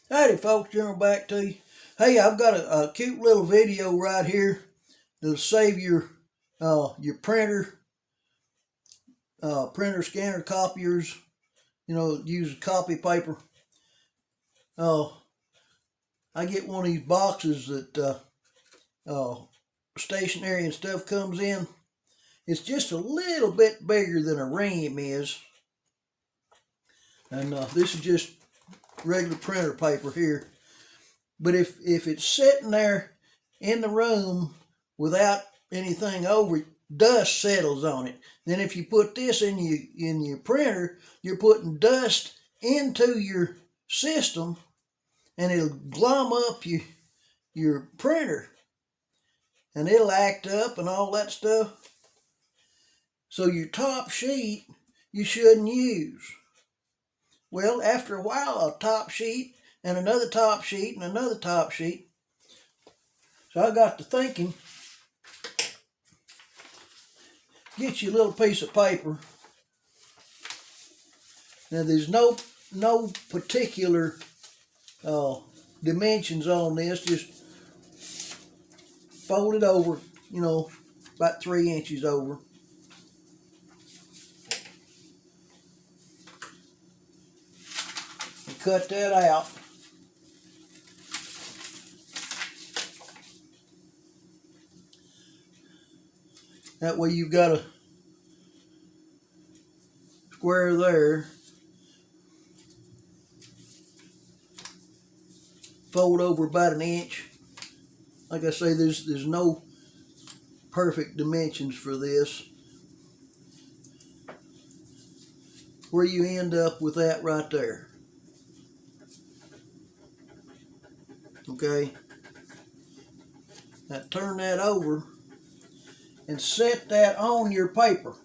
Howdy folks, General back to you. Hey, I've got a cute little video right here that'll save your printer, scanner, copiers. Use copy paper. Uh, I get one of these boxes that stationery and stuff comes in. It's just a little bit bigger than a ream is, and this is just regular printer paper here. But if it's sitting there in the room without anything over it, dust settles on it. Then if you put this in your printer, you're putting dust into your system, and it'll glum up your printer, and it'll act up and all that stuff. So your top sheet you shouldn't use. Well, after a while, a top sheet and another top sheet and another top sheet. So I got to thinking, get you a little piece of paper. Now there's no particular dimensions on this. Just fold it over, about 3 inches over. And cut that out. That way you've got a square there. Fold over about an inch. Like I say, there's no perfect dimensions for this. Where you end up with that right there. Okay. Now turn that over and set that on your paper.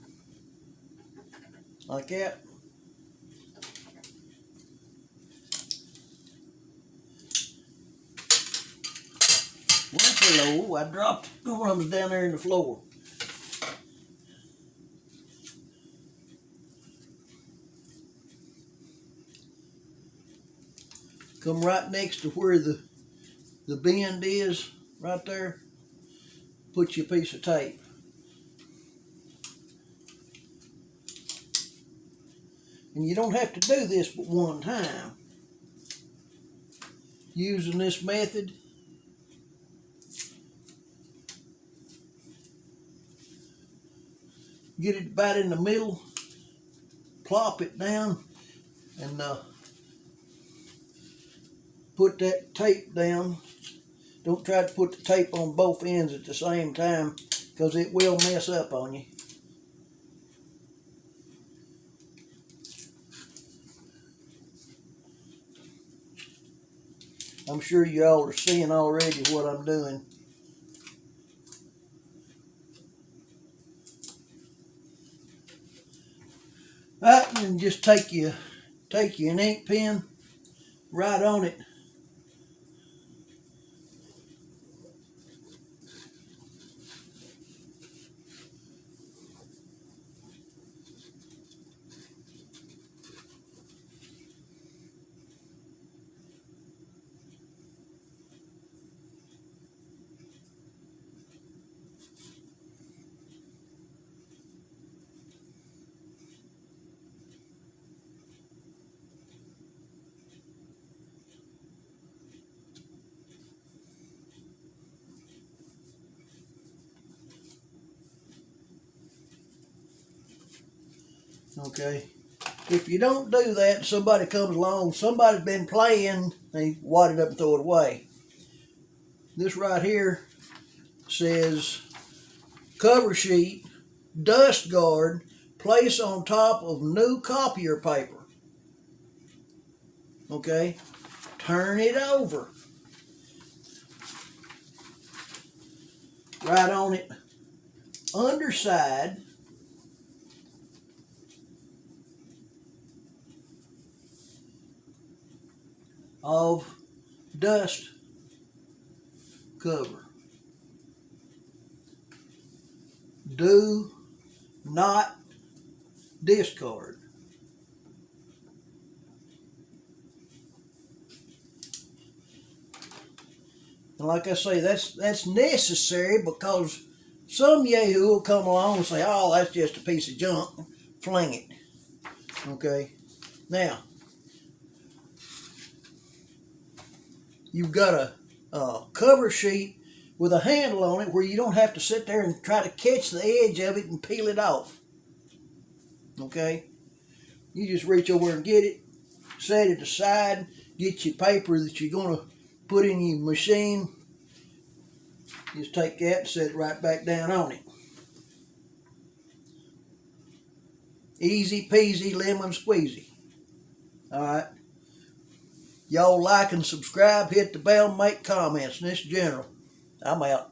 Like that. Well, hello, I dropped one of them down there in the floor. Come right next to where the bend is, right there. Put your piece of tape. And you don't have to do this but one time. Using this method, get it about in the middle, plop it down, and put that tape down. Don't try to put the tape on both ends at the same time, because it will mess up on you. I'm sure you all are seeing already what I'm doing. Right, and just take you an ink pen, write on it. Okay. If you don't do that, somebody comes along, somebody's been playing, they wad it up and throw it away. This right here says cover sheet, dust guard, place on top of new copier paper. Okay, turn it over. Write on it, underside, of dust cover. Do not discard. And like I say, that's necessary because some yahoo will come along and say, oh, that's just a piece of junk, fling it. Okay, now you've got a cover sheet with a handle on it where you don't have to sit there and try to catch the edge of it and peel it off. Okay, you just reach over and get it, set it aside, get your paper that you're going to put in your machine. Just take that and set it right back down on it. Easy peasy lemon squeezy. Alright. Y'all like and subscribe, hit the bell, make comments. And this is General. I'm out.